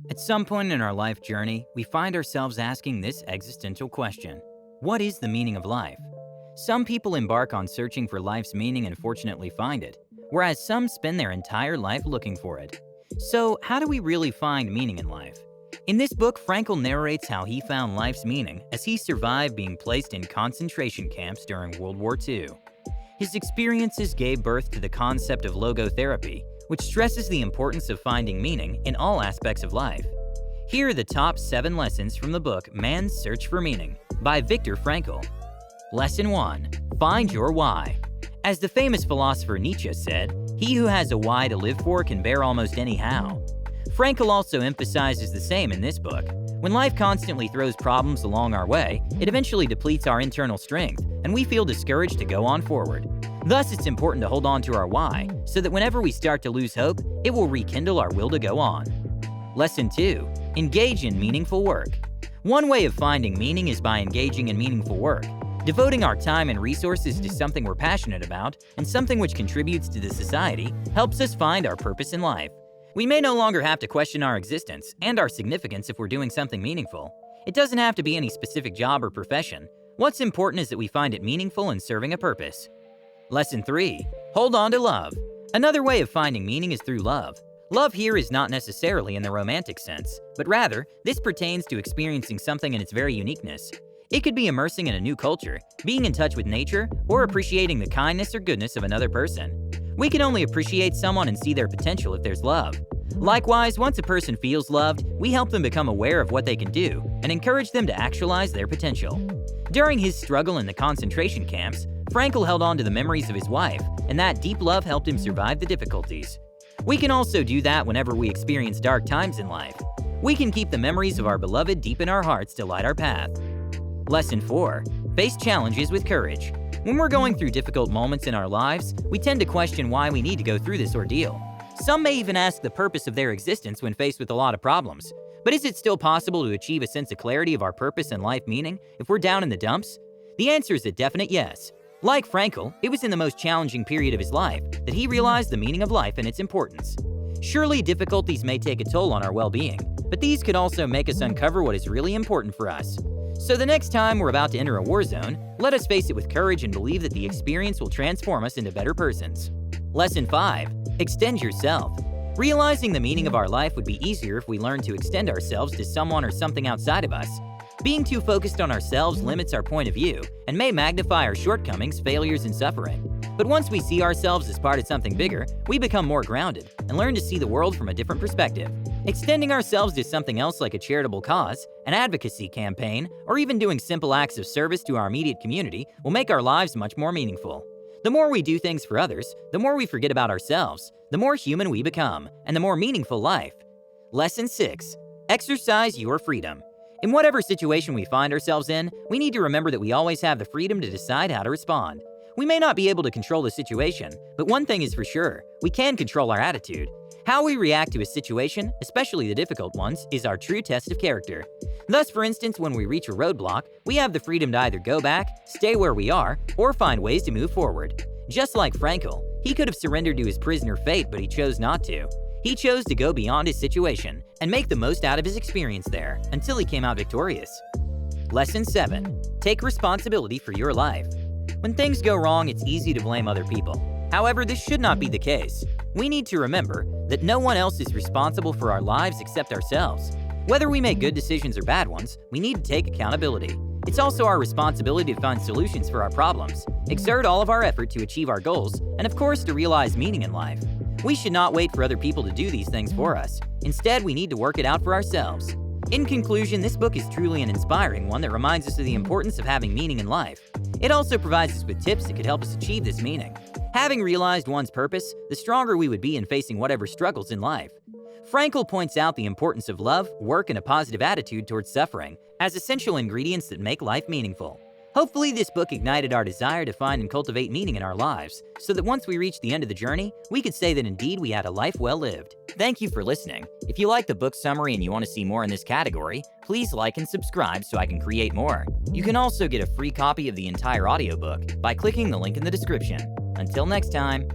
At some point in our life journey, we find ourselves asking this existential question: what is the meaning of life? Some people embark on searching for life's meaning and fortunately find it, whereas some spend their entire life looking for it. So, how do we really find meaning in life? In this book, Frankl narrates how he found life's meaning as he survived being placed in concentration camps during World War II. His experiences gave birth to the concept of logotherapy, which stresses the importance of finding meaning in all aspects of life. Here are the top 7 lessons from the book Man's Search for Meaning by Viktor Frankl. Lesson 1. Find your why. As the famous philosopher Nietzsche said, he who has a why to live for can bear almost any how. Frankl also emphasizes the same in this book. When life constantly throws problems along our way, it eventually depletes our internal strength, and we feel discouraged to go on forward. Thus, it's important to hold on to our why, so that whenever we start to lose hope, it will rekindle our will to go on. Lesson 2. Engage in meaningful work. One way of finding meaning is by engaging in meaningful work. Devoting our time and resources to something we're passionate about and something which contributes to the society helps us find our purpose in life. We may no longer have to question our existence and our significance if we're doing something meaningful. It doesn't have to be any specific job or profession. What's important is that we find it meaningful and serving a purpose. Lesson 3. Hold on to love. Another way of finding meaning is through love. Love here is not necessarily in the romantic sense, but rather, this pertains to experiencing something in its very uniqueness. It could be immersing in a new culture, being in touch with nature, or appreciating the kindness or goodness of another person. We can only appreciate someone and see their potential if there's love. Likewise, once a person feels loved, we help them become aware of what they can do and encourage them to actualize their potential. During his struggle in the concentration camps, Frankl held on to the memories of his wife, and that deep love helped him survive the difficulties. We can also do that whenever we experience dark times in life. We can keep the memories of our beloved deep in our hearts to light our path. Lesson 4. Face challenges with courage. When we're going through difficult moments in our lives, we tend to question why we need to go through this ordeal. Some may even ask the purpose of their existence when faced with a lot of problems. But is it still possible to achieve a sense of clarity of our purpose and life meaning if we're down in the dumps? The answer is a definite yes. Like Frankl, it was in the most challenging period of his life that he realized the meaning of life and its importance. Surely difficulties may take a toll on our well-being, but these could also make us uncover what is really important for us. So the next time we're about to enter a war zone, let us face it with courage and believe that the experience will transform us into better persons. Lesson 5. Extend yourself. Realizing the meaning of our life would be easier if we learned to extend ourselves to someone or something outside of us. Being too focused on ourselves limits our point of view and may magnify our shortcomings, failures, and suffering. But once we see ourselves as part of something bigger, we become more grounded and learn to see the world from a different perspective. Extending ourselves to something else like a charitable cause, an advocacy campaign, or even doing simple acts of service to our immediate community will make our lives much more meaningful. The more we do things for others, the more we forget about ourselves, the more human we become, and the more meaningful life. Lesson 6. Exercise your freedom. In whatever situation we find ourselves in, we need to remember that we always have the freedom to decide how to respond. We may not be able to control the situation, but one thing is for sure, we can control our attitude. How we react to a situation, especially the difficult ones, is our true test of character. Thus, for instance, when we reach a roadblock, we have the freedom to either go back, stay where we are, or find ways to move forward. Just like Frankl, he could have surrendered to his prisoner fate, but he chose not to. He chose to go beyond his situation and make the most out of his experience there until he came out victorious. Lesson 7. Take responsibility for your life. When things go wrong, it's easy to blame other people. However, this should not be the case. We need to remember that no one else is responsible for our lives except ourselves. Whether we make good decisions or bad ones, we need to take accountability. It's also our responsibility to find solutions for our problems, exert all of our effort to achieve our goals, and of course to realize meaning in life. We should not wait for other people to do these things for us. Instead, we need to work it out for ourselves. In conclusion, this book is truly an inspiring one that reminds us of the importance of having meaning in life. It also provides us with tips that could help us achieve this meaning. Having realized one's purpose, the stronger we would be in facing whatever struggles in life. Frankl points out the importance of love, work, and a positive attitude towards suffering as essential ingredients that make life meaningful. Hopefully, this book ignited our desire to find and cultivate meaning in our lives, so that once we reach the end of the journey, we could say that indeed we had a life well lived. Thank you for listening. If you like the book summary and you want to see more in this category, please like and subscribe so I can create more. You can also get a free copy of the entire audiobook by clicking the link in the description. Until next time.